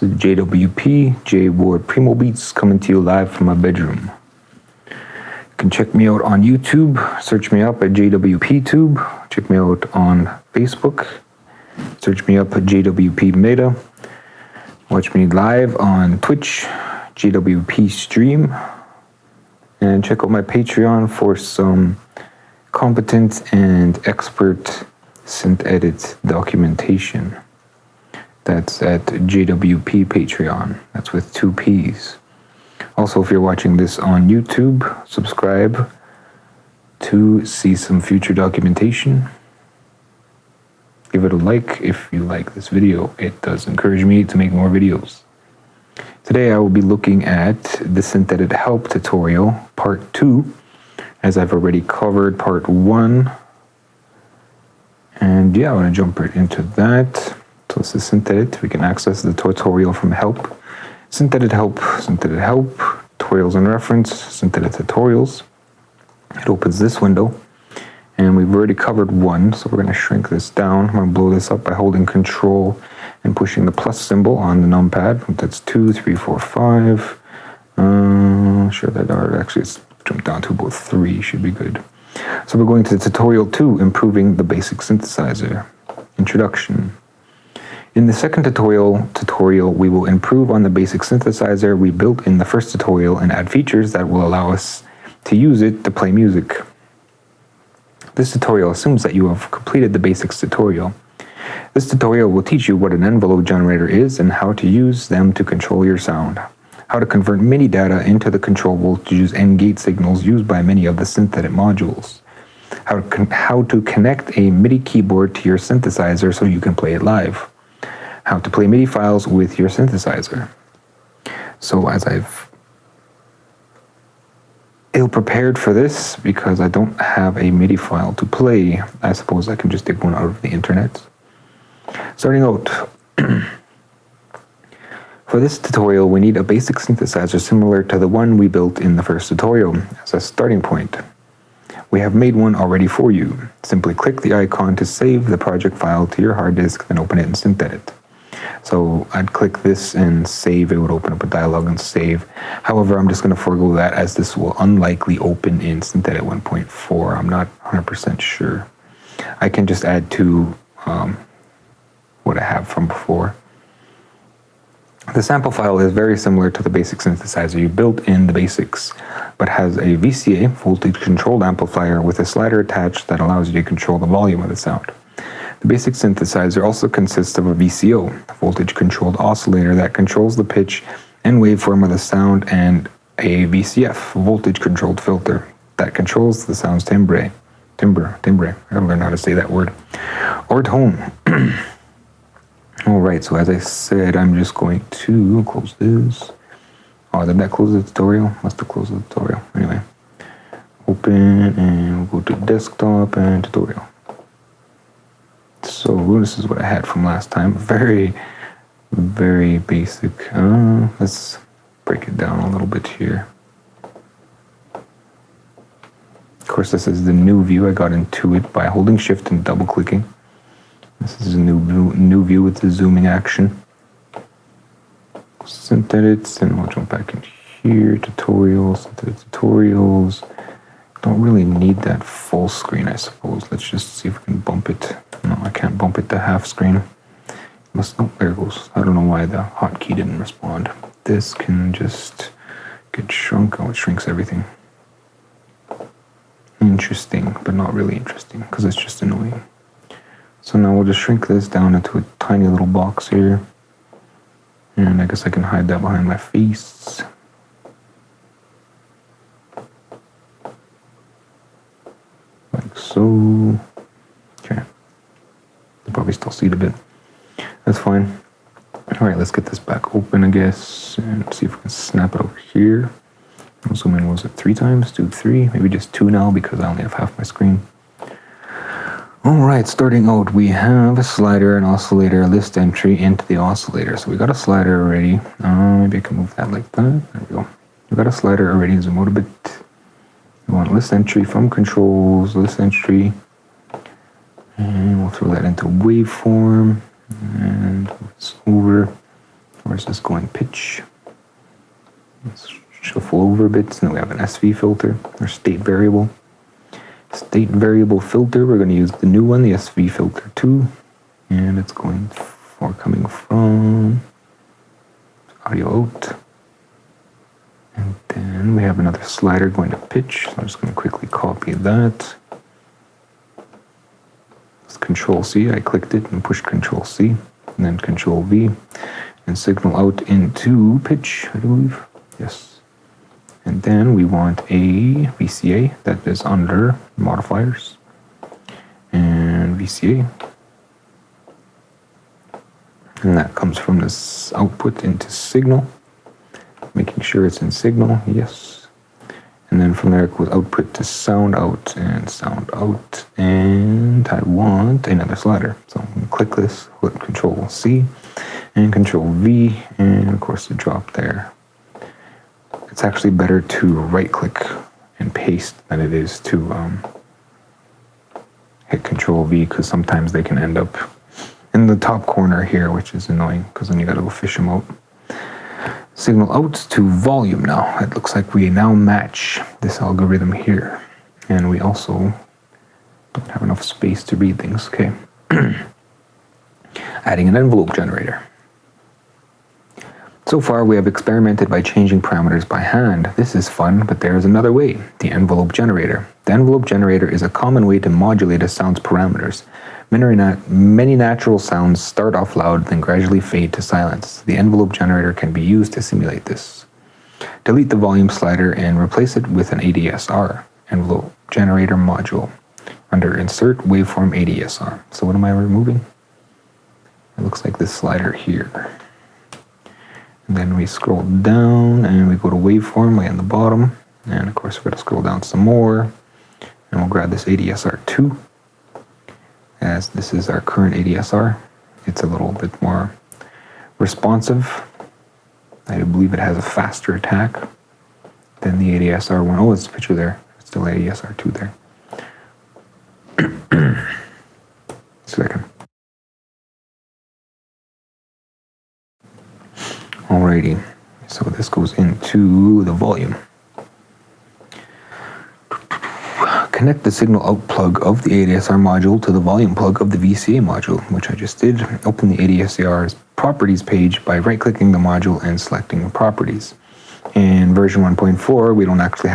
This is JWP, J Ward Primo Beats, coming to you live from my bedroom. You can check me out on YouTube, search me up at JWP Tube. Check me out on Facebook, search me up at JWP Meta. Watch me live on Twitch, JWP Stream. And check out my Patreon for some competent and expert SynthEdit documentation. That's at JWP Patreon. That's with 2 P's. Also, if you're watching this on YouTube, subscribe to see some future documentation. Give it a like if you like this video. It does encourage me to make more videos. Today I will be looking at the SynthEdit help tutorial, part 2, as I've already covered part 1. And yeah, I want to jump right into that. So this is SynthEdit. We can access the tutorial from help. SynthEdit help, SynthEdit help, tutorials and reference, SynthEdit tutorials. It opens this window. And we've already covered 1, so we're going to shrink this down. I'm going to blow this up by holding Control and pushing the plus symbol on the numpad. That's 2, 3, 4, 5. Sure that actually it's jumped down to about 3, should be good. So we're going to tutorial 2, improving the basic synthesizer. Introduction. In the second tutorial, we will improve on the basic synthesizer we built in the first tutorial and add features that will allow us to use it to play music. This tutorial assumes that you have completed the basics tutorial. This tutorial will teach you what an envelope generator is and how to use them to control your sound. How to convert MIDI data into the control voltages and gate signals used by many of the SynthEdit modules. How to connect a MIDI keyboard to your synthesizer so you can play it live. How to play MIDI files with your synthesizer. So as I've ill-prepared for this because I don't have a MIDI file to play, I suppose I can just dig one out of the internet. Starting out, for this tutorial we need a basic synthesizer similar to the one we built in the first tutorial as a starting point. We have made one already for you. Simply click the icon to save the project file to your hard disk, then open it in SynthEdit. So I'd click this and save. It would open up a dialog and save. However, I'm just going to forego that as this will unlikely open in SynthEdit 1.4. I'm not 100% sure. I can just add to what I have from before. The sample file is very similar to the basic synthesizer you built in the basics, but has a VCA, voltage controlled amplifier, with a slider attached that allows you to control the volume of the sound. The basic synthesizer also consists of a VCO, voltage controlled oscillator, that controls the pitch and waveform of the sound, and a VCF, voltage controlled filter, that controls the sound's timbre, I gotta learn how to say that word, or tone. Alright, so as I said, I'm just going to close this. Oh, did that close the tutorial? Must have closed the tutorial. Anyway, open and we'll go to desktop and tutorial. So this is what I had from last time. Very, very basic. Let's break it down a little bit here. Of course, this is the new view. I got into it by holding Shift and double clicking. This is a new view with the zooming action. SynthEdit, and we'll jump back in here. Tutorials, SynthEdit tutorials. Don't really need that full screen, I suppose. Let's just see if we can bump it. No, I can't bump it to half screen. There it goes. I don't know why the hotkey didn't respond. This can just get shrunk. Oh, it shrinks everything. Interesting, but not really interesting because it's just annoying. So now we'll just shrink this down into a tiny little box here. And I guess I can hide that behind my face. Like so. Okay. You'll probably still see it a bit. That's fine. Alright, let's get this back open, I guess. And see if we can snap it over here. I'm assuming, was it 3 times? Do 3? Maybe just 2 now because I only have half my screen. Alright, starting out, we have a slider, an oscillator, a list entry into the oscillator. So we got a slider already. Maybe I can move that like that. There we go. We got a slider already. Zoom out a bit. We want list entry from controls, list entry. And we'll throw that into waveform. And move this over. Where's this going? Pitch. Let's shuffle over a bit. So now we have an SV filter, or state variable. State variable filter, we're going to use the new one, the SV filter 2. And it's going for coming from audio out. And then we have another slider going to pitch. So I'm just going to quickly copy that. It's Control C. I clicked it and pushed Control C. And then Control V. And signal out into pitch, I believe. Yes. And then we want a VCA that is under modifiers. And VCA. And that comes from this output into signal. Making sure it's in signal, yes. And then from there it goes output to sound out and sound out. And I want another slider. So I'm going to click this, hit Control C and Control V, and of course the drop there. It's actually better to right click and paste than it is to hit Control V, because sometimes they can end up in the top corner here, which is annoying because then you got to go fish them out. Signal out to volume now. It looks like we now match this algorithm here. And we also don't have enough space to read things. Okay. Adding an envelope generator. So far we have experimented by changing parameters by hand. This is fun, but there is another way, the envelope generator. The envelope generator is a common way to modulate a sound's parameters. Many natural sounds start off loud, then gradually fade to silence. The envelope generator can be used to simulate this. Delete the volume slider and replace it with an ADSR, envelope generator module, under Insert Waveform ADSR. So what am I removing? It looks like this slider here. And then we scroll down and we go to Waveform way on the bottom. And of course we're going to scroll down some more. And we'll grab this ADSR2. As this is our current ADSR. It's a little bit more responsive. I believe it has a faster attack than the ADSR one. Oh, it's a picture there. It's still ADSR2 there. Second. Alrighty. So this goes into the volume. Connect the signal out plug of the ADSR module to the volume plug of the VCA module, which I just did. Open the ADSR's properties page by right-clicking the module and selecting properties. In version 1.4, we don't actually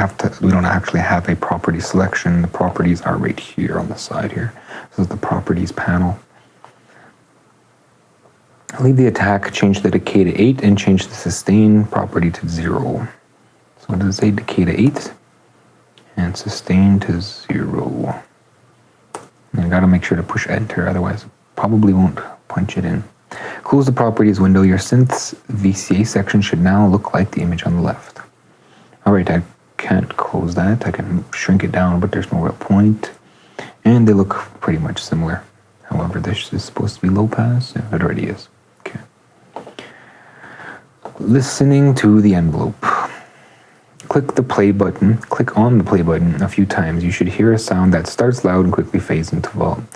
have a property selection. The properties are right here on the side here. This is the properties panel. Leave the attack, change the decay to 8, and change the sustain property to 0. So what does it say? Decay to 8. And sustain to 0. And I gotta make sure to push enter, otherwise it probably won't punch it in. Close the properties window. Your synth's VCA section should now look like the image on the left. Alright, I can't close that. I can shrink it down, but there's no real point. And they look pretty much similar. However, this is supposed to be low pass. Yeah, it already is. Okay. Listening to the envelope. Click on the play button a few times. You should hear a sound that starts loud and quickly fades in volume.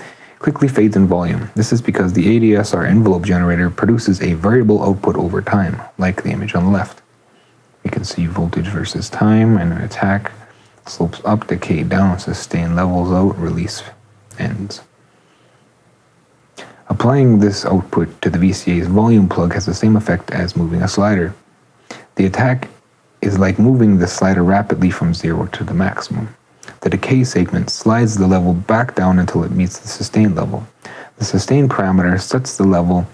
This is because the ADSR envelope generator produces a variable output over time, like the image on the left. You can see voltage versus time, and an attack slopes up, decay down, sustain levels out, release ends. Applying this output to the VCA's volume plug has the same effect as moving a slider. The attack is like moving the slider rapidly from 0 to the maximum. The decay segment slides the level back down until it meets the sustain level. The sustain parameter sets the level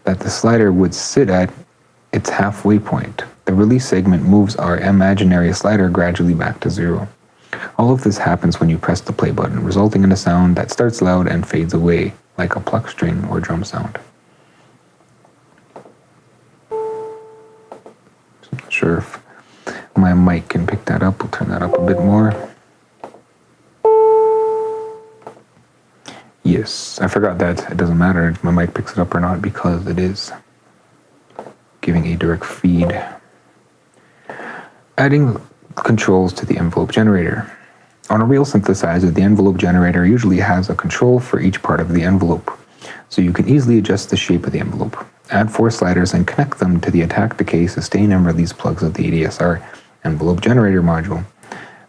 that the slider would sit at its halfway point. The release segment moves our imaginary slider gradually back to 0. All of this happens when you press the play button, resulting in a sound that starts loud and fades away, like a pluck string or drum sound. Not sure if my mic can pick that up. We'll turn that up a bit more. Yes, I forgot that it doesn't matter if my mic picks it up or not because it is giving a direct feed. Adding controls to the envelope generator. On a real synthesizer, the envelope generator usually has a control for each part of the envelope, so you can easily adjust the shape of the envelope. Add 4 sliders and connect them to the attack, decay, sustain, and release plugs of the ADSR envelope generator module.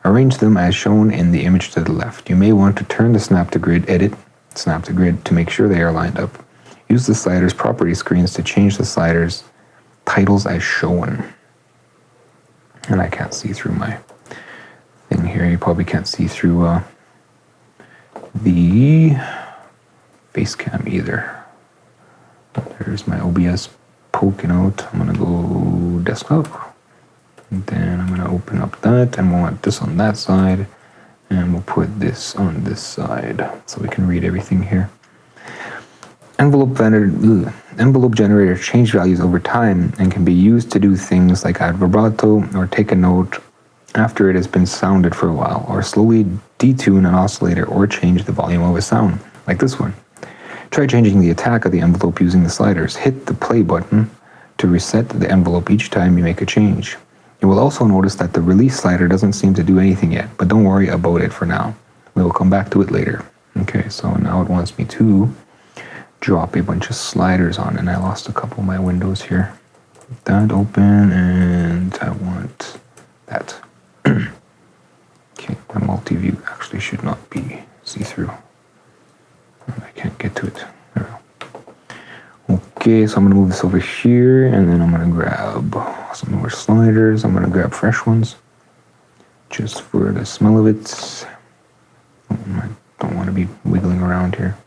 Arrange them as shown in the image to the left. You may want to turn the snap to grid to make sure they are lined up. Use the sliders property screens to change the sliders titles as shown. And I can't see through my thing here. You probably can't see through the face cam either. There's my OBS poking out. I'm gonna go desktop, and then I'm gonna open up that, and we'll want this on that side, and we'll put this on this side so we can read everything here. Envelope generator change values over time and can be used to do things like add vibrato or take a note after it has been sounded for a while, or slowly detune an oscillator or change the volume of a sound, like this one. Try changing the attack of the envelope using the sliders. Hit the play button to reset the envelope each time you make a change. You will also notice that the release slider doesn't seem to do anything yet, but don't worry about it for now. We will come back to it later. Okay, so now it wants me to drop a bunch of sliders on, and I lost a couple of my windows here. That open, and I want that. Okay, my multi-view actually should not be see-through. I can't get to it. There we go. Okay, so I'm gonna move this over here, and then I'm gonna grab some more sliders. I'm gonna grab fresh ones, just for the smell of it. I don't want to be wiggling around here.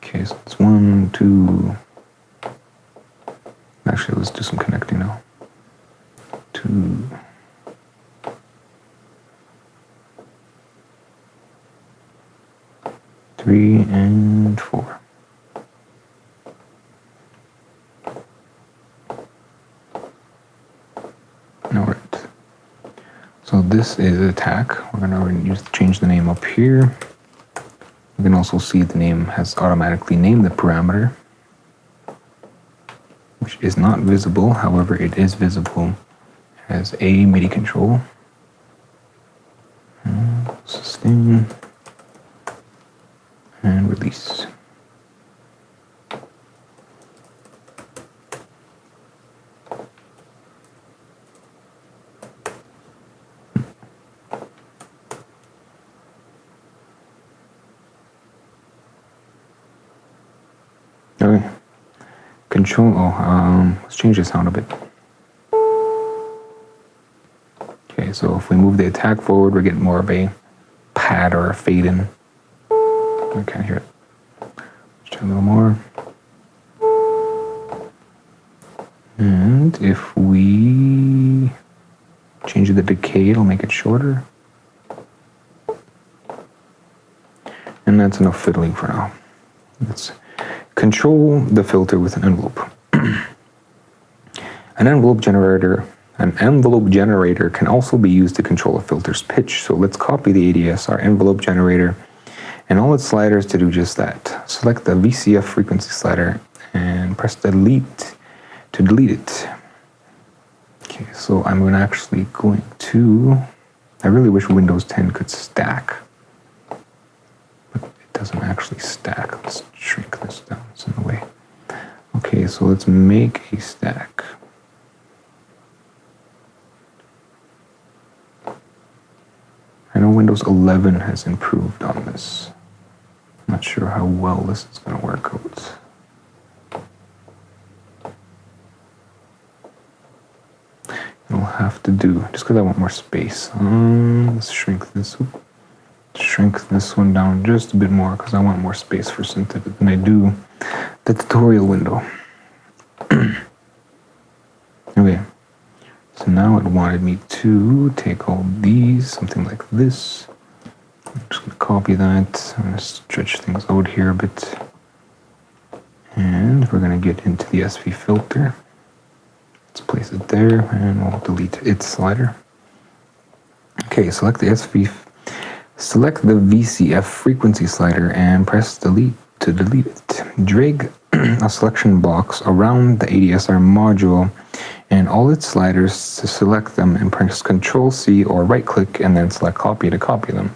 Okay, so it's 1, 2. Actually, let's do some connecting now. 2. 3 and 4. All right. So this is attack. We're gonna change the name up here. You can also see the name has automatically named the parameter, which is not visible. However, it is visible as a MIDI control. Sustain. And release. Okay. Control. Let's change the sound a bit. Okay, so if we move the attack forward, we're getting more of a pad or a fade in. I can't hear it. Let's try a little more. And if we change the decay, it'll make it shorter. And that's enough fiddling for now. Let's control the filter with an envelope. An envelope generator can also be used to control a filter's pitch. So let's copy the ADSR envelope generator and all its sliders to do just that. Select the VCF frequency slider and press delete to delete it. Okay, so I'm actually going to, I really wish Windows 10 could stack, but it doesn't actually stack. Let's shrink this down, it's in the way. Okay, so let's make a stack. I know Windows 11 has improved on this. I'm not sure how well this is going to work out. It'll have to do, just because I want more space. Let's shrink this one down just a bit more because I want more space for SynthEdit than I do the tutorial window. Okay, so now it wanted me to take all these, something like this. I'm just going to copy that. I'm going to stretch things out here a bit. And we're going to get into the SV filter. Let's place it there, and we'll delete its slider. Okay, select the VCF frequency slider and press delete to delete it. Drag a selection box around the ADSR module and all its sliders to select them, and press Ctrl-C or right-click and then select copy to copy them.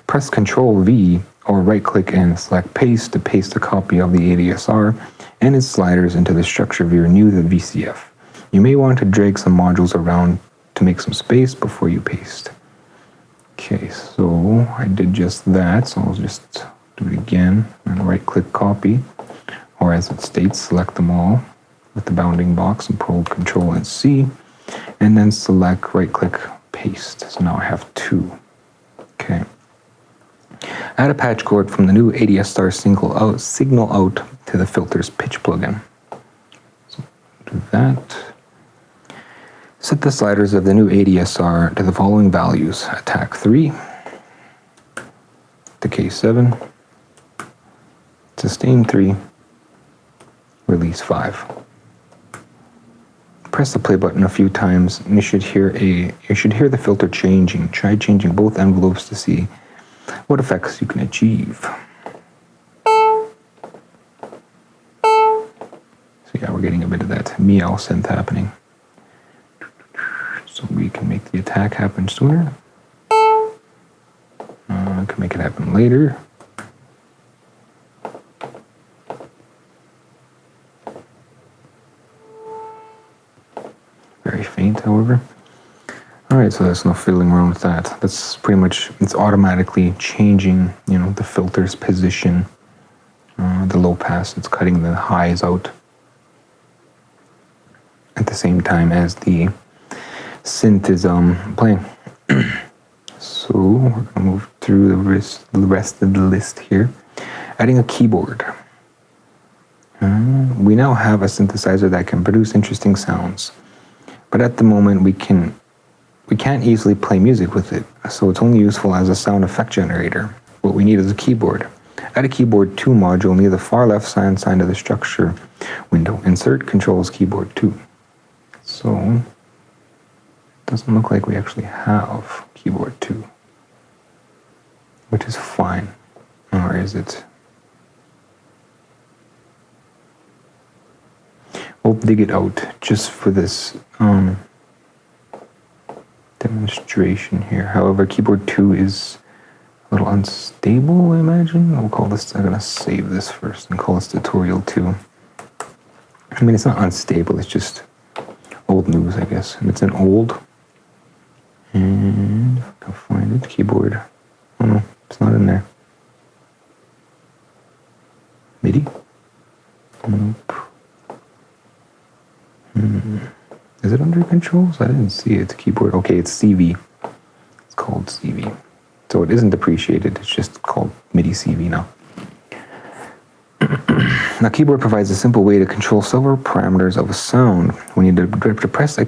Press Ctrl-V or right-click and select paste to paste a copy of the ADSR and its sliders into the structure of your new VCF. You may want to drag some modules around to make some space before you paste. Okay, so I did just that, so I'll just do it again and right-click copy, or as it states, select them all with the bounding box and pull Control and C, and then select right-click paste. So now I have 2. Okay. Add a patch cord from the new ADS-star signal out to the filter's pitch plugin. So do that. Set the sliders of the new ADSR to the following values: attack 3, decay 7, sustain 3, release 5. Press the play button a few times and you should hear the filter changing. Try changing both envelopes to see what effects you can achieve. So yeah, we're getting a bit of that meow synth happening. So we can make the attack happen sooner. I can make it happen later. Very faint, however. Alright, so there's no fiddling around with that. That's pretty much, it's automatically changing, the filter's position. The low pass, it's cutting the highs out at the same time as the synth is playing. So we're going to move through the rest of the list here. Adding a keyboard. We now have a synthesizer that can produce interesting sounds, but at the moment we can't easily play music with it, so it's only useful as a sound effect generator. What we need is a keyboard. Add a keyboard 2 module near the far left side of the structure window. Insert Controls Keyboard 2. So doesn't look like we actually have keyboard 2, which is fine. Or is it? We'll dig it out just for this demonstration here. However, keyboard 2 is a little unstable, I imagine. I'm gonna save this first and call this tutorial 2. I mean, it's not unstable, it's just old news, I guess. And it's an old. And if I can find it, keyboard. Oh no, it's not in there. MIDI? Nope. Is it under controls? I didn't see it. Keyboard. Okay, it's CV. It's called CV. So it isn't depreciated, it's just called MIDI CV now. Now, keyboard provides a simple way to control several parameters of a sound. When you press a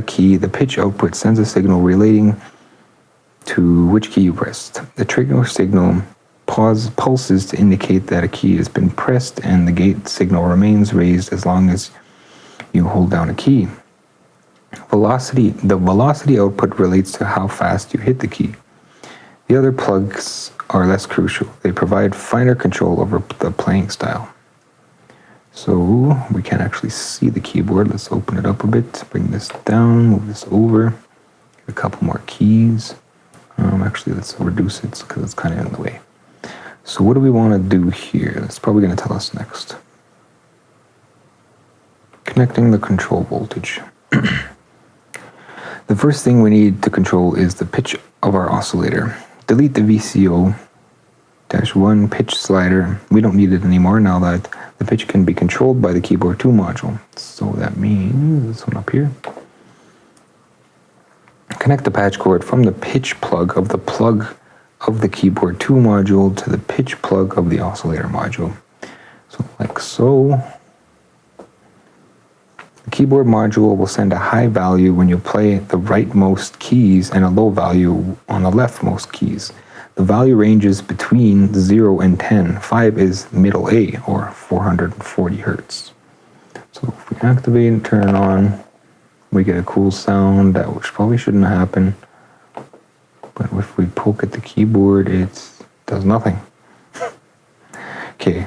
key, the pitch output sends a signal relating to which key you pressed. The trigger signal pulses to indicate that a key has been pressed, and the gate signal remains raised as long as you hold down a key. The velocity output relates to how fast you hit the key. The other plugs are less crucial. They provide finer control over the playing style. So we can actually see the keyboard. Let's open it up a bit, bring this down, move this over, a couple more keys. Actually, let's reduce it because it's kind of in the way. So what do we want to do here? That's probably going to tell us next. Connecting the control voltage. The first thing we need to control is the pitch of our oscillator. Delete the VCO-1 pitch slider. We don't need it anymore now that the pitch can be controlled by the keyboard 2 module. So that means this one up here. Connect the patch cord from the pitch plug of the keyboard 2 module to the pitch plug of the oscillator module. So like so. The keyboard module will send a high value when you play the rightmost keys and a low value on the leftmost keys. The value ranges between 0 and 10. 5 is middle A, or 440 hertz. So if we activate and turn on, we get a cool sound that which probably shouldn't happen. But if we poke at the keyboard, it does nothing. Okay,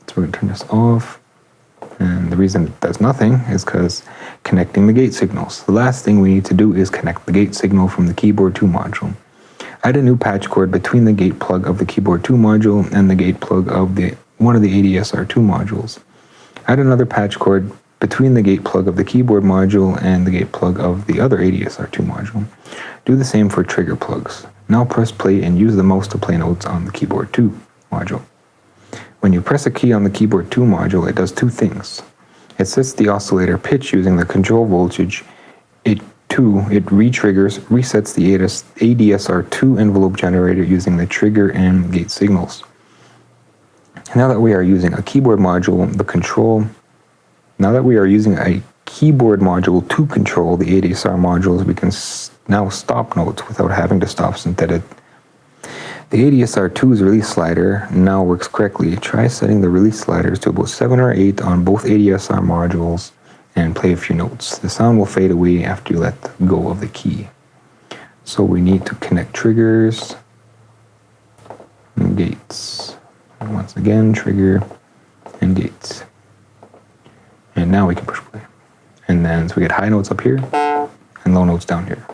so we're going to turn this off. And the reason it does nothing is because connecting the gate signals. The last thing we need to do is connect the gate signal from the keyboard 2 module. Add a new patch cord between the gate plug of the keyboard 2 module and the gate plug of the one of the ADSR2 modules. Add another patch cord between the gate plug of the keyboard module and the gate plug of the other ADSR2 module. Do the same for trigger plugs. Now press play and use the mouse to play notes on the keyboard 2 module. When you press a key on the keyboard 2 module, it does two things. It sets the oscillator pitch using the control voltage. It re-triggers, resets the ADSR2 envelope generator using the trigger and gate signals. Now that we are using a keyboard module, to control the ADSR modules, we can now stop notes without having to stop SynthEdit. The ADSR2's release slider now works correctly. Try setting the release sliders to about 7 or 8 on both ADSR modules and play a few notes. The sound will fade away after you let go of the key. So we need to connect triggers and gates. And once again, trigger and gates. And now we can push play. And then so we get high notes up here and low notes down here.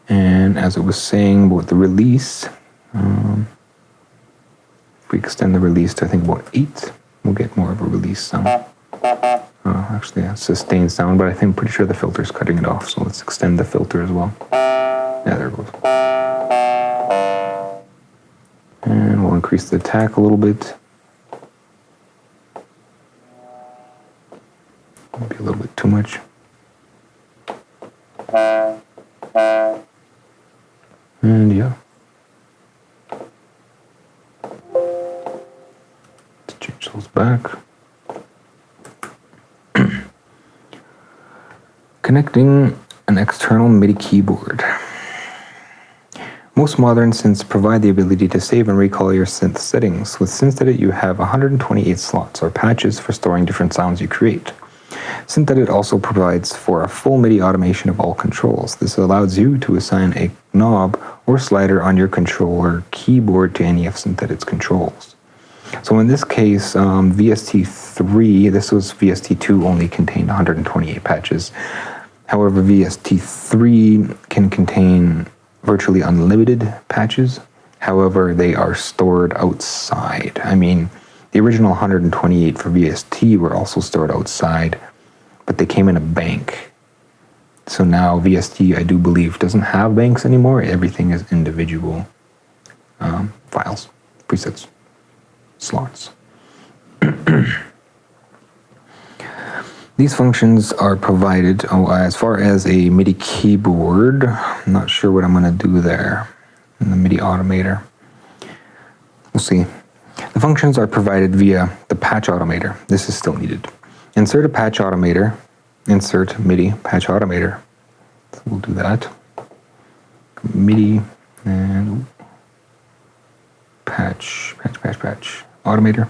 And as it was saying about the release, if we extend the release to I think about 8, we'll get more of a release sound. Actually a sustained sound, but I'm pretty sure the filter's cutting it off, so let's extend the filter as well. Yeah, there it goes. And we'll increase the attack a little bit. Maybe a little bit too much. And yeah. Let's change those back. Connecting an external MIDI keyboard. Most modern synths provide the ability to save and recall your synth settings. With SynthEdit, you have 128 slots or patches for storing different sounds you create. SynthEdit also provides for a full MIDI automation of all controls. This allows you to assign a knob or slider on your controller keyboard to any of SynthEdit's controls. So in this case, VST3, this was VST2 only contained 128 patches. However, VST3 can contain virtually unlimited patches. However, they are stored outside. I mean, the original 128 for VST were also stored outside, but they came in a bank. So now VST, I do believe, doesn't have banks anymore. Everything is individual files, presets, slots. These functions are provided, as far as a MIDI keyboard, I'm not sure what I'm going to do there in the MIDI automator. We'll see. The functions are provided via the patch automator. This is still needed. Insert a patch automator. Insert MIDI patch automator. So we'll do that. MIDI and patch automator.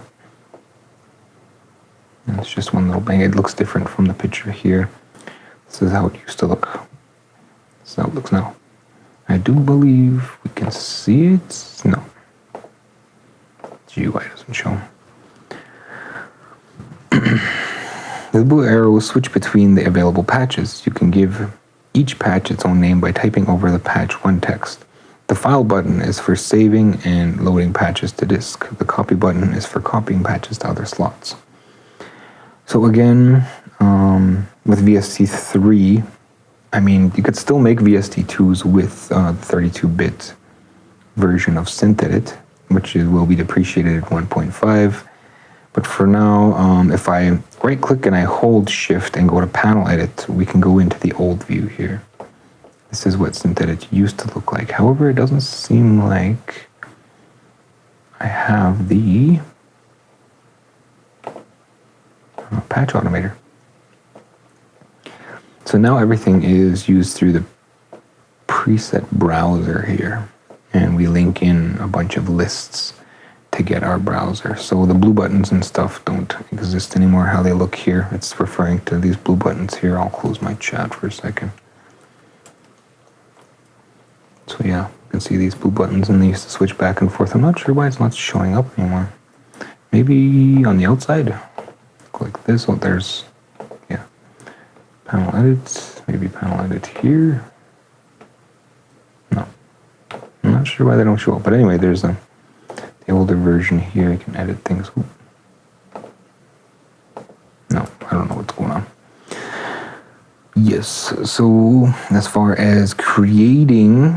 And it's just one little bang. It looks different from the picture here. This is how it used to look. This is how it looks now. I do believe we can see it. No. GUI doesn't show. The blue arrows switch between the available patches. You can give each patch its own name by typing over the patch 1 text. The file button is for saving and loading patches to disk. The copy button is for copying patches to other slots. So again, with VST3, I mean, you could still make VST2s with the 32-bit version of SynthEdit, which will be depreciated at 1.5. But for now, if I right-click and I hold Shift and go to Panel Edit, we can go into the old view here. This is what SynthEdit used to look like. However, it doesn't seem like I have the patch automator. So now everything is used through the preset browser here, and we link in a bunch of lists to get our browser. So the blue buttons and stuff don't exist anymore. How they look here, it's referring to these blue buttons here. I'll close my chat for a second. So yeah, you can see these blue buttons, and they used to switch back and forth. I'm not sure why it's not showing up anymore. Maybe on the outside. Like this. Oh, there's, yeah, panel edit. Maybe panel edit here. No, I'm not not sure why they don't show up. But anyway, there's the older version here. You can edit things. Ooh. No, I don't know what's going on. Yes, so as far as creating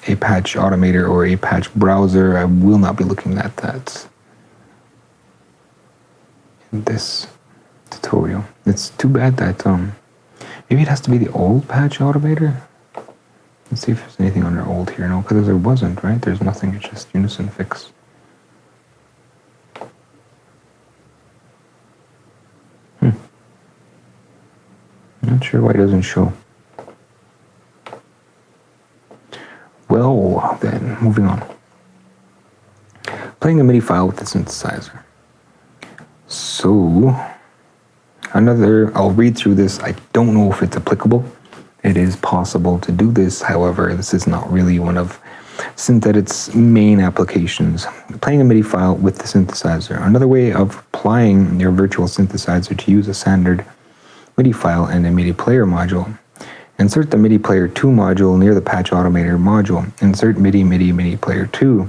a patch automator or a patch browser, I will not be looking at that in this tutorial. It's too bad that maybe it has to be the old patch automator. Let's see if there's anything under old here. No, because there wasn't, right? There's nothing, it's just unison fix. Not sure why it doesn't show. Well, then, moving on. Playing a MIDI file with the synthesizer. So, I'll read through this. I don't know if it's applicable. It is possible to do this. However, this is not really one of SynthEdit's main applications. Playing a MIDI file with the synthesizer. Another way of applying your virtual synthesizer to use a standard MIDI file and a MIDI player module. Insert the MIDI player 2 module near the patch automator module. Insert MIDI player 2.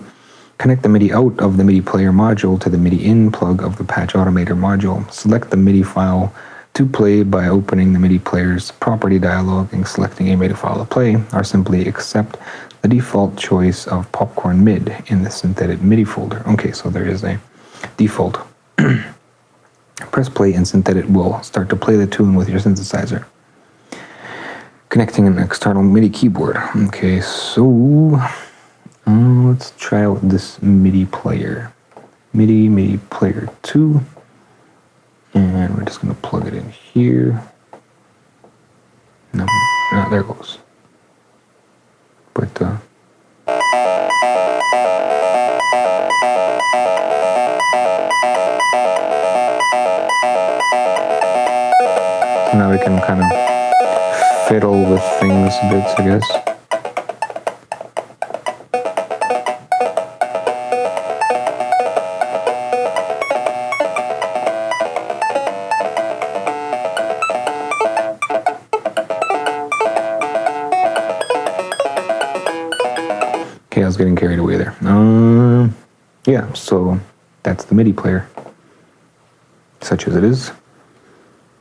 Connect the MIDI out of the MIDI player module to the MIDI in plug of the patch automator module. Select the MIDI file to play by opening the MIDI player's property dialog and selecting a MIDI file to play, or simply accept the default choice of Popcorn Mid in the SynthEdit MIDI folder. Okay, so there is a default. Press play and SynthEdit will start to play the tune with your synthesizer. Connecting an external MIDI keyboard. Okay, so let's try out this MIDI player. MIDI player 2. And we're just going to plug it in here. No, there it goes. But, so now we can kind of fiddle with things a bit, I guess. Okay, I was getting carried away there. Yeah, so that's the MIDI player, such as it is.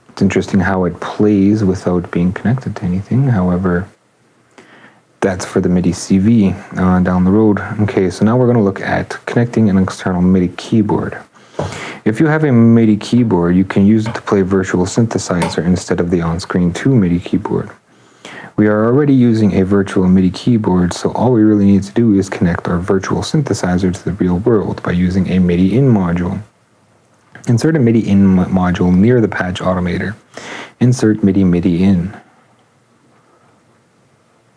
It's interesting how it plays without being connected to anything. However, that's for the MIDI CV down the road. Okay, so now we're going to look at connecting an external MIDI keyboard. If you have a MIDI keyboard, you can use it to play virtual synthesizer instead of the on-screen 2 MIDI keyboard. We are already using a virtual MIDI keyboard, so all we really need to do is connect our virtual synthesizer to the real world by using a MIDI in module. Insert a MIDI in module near the patch automator. Insert MIDI in.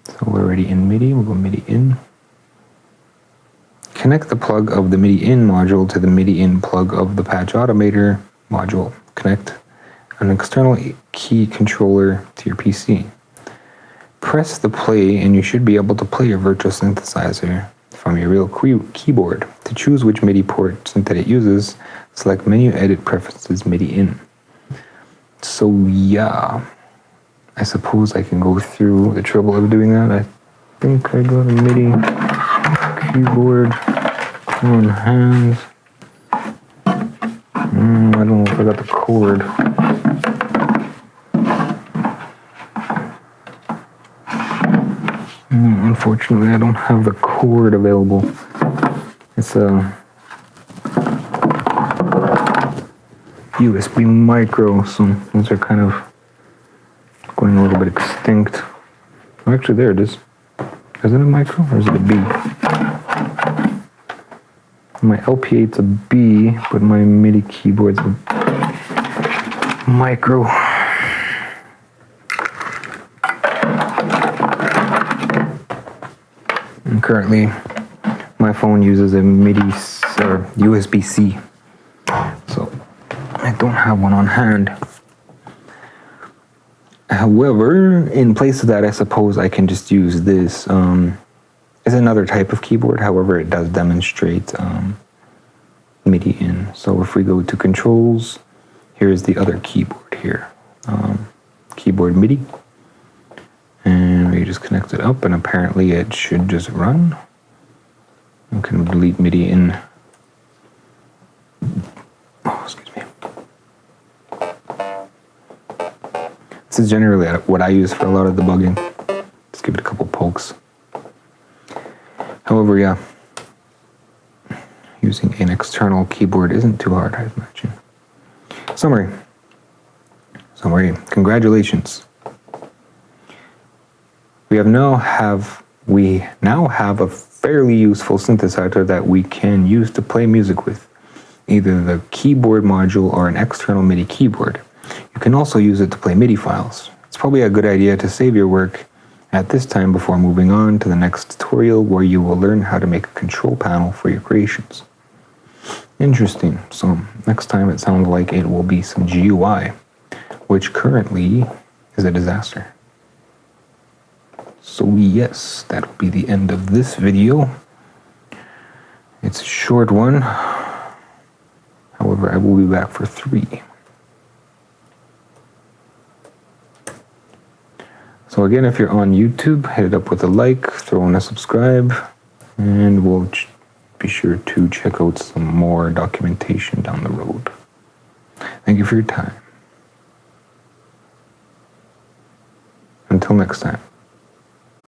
So we're already in MIDI, we'll go MIDI in. Connect the plug of the MIDI in module to the MIDI in plug of the patch automator module. Connect an external key controller to your PC. Press the play and you should be able to play your virtual synthesizer from your real keyboard. To choose which MIDI port SynthEdit uses, select Menu Edit Preferences MIDI in. So yeah, I suppose I can go through the trouble of doing that. I think I got a MIDI keyboard on hand. I don't know if I got the cord. Unfortunately, I don't have the cord available. It's a USB micro, so these are kind of going a little bit extinct. Oh, actually, there it is. Is it a micro or is it a B? My LP8's a B, but my MIDI keyboard's a micro. And currently, my phone uses a MIDI or USB-C, so I don't have one on hand. However, in place of that, I suppose I can just use this. It's another type of keyboard, however, it does demonstrate MIDI in. So if we go to controls, here's the other keyboard here. Keyboard MIDI. And we just connect it up, and apparently it should just run. You can delete MIDI in. Oh, excuse me. This is generally what I use for a lot of debugging. Just give it a couple pokes. However, yeah, using an external keyboard isn't too hard, I imagine. Summary. Congratulations. We now have a fairly useful synthesizer that we can use to play music with, either the keyboard module or an external MIDI keyboard. You can also use it to play MIDI files. It's probably a good idea to save your work at this time before moving on to the next tutorial, where you will learn how to make a control panel for your creations. Interesting. So next time it sounds like it will be some GUI, which currently is a disaster. So yes, that will be the end of this video. It's a short one. However, I will be back for 3. So again, if you're on YouTube, hit it up with a like, throw in a subscribe, and we'll be sure to check out some more documentation down the road. Thank you for your time. Until next time.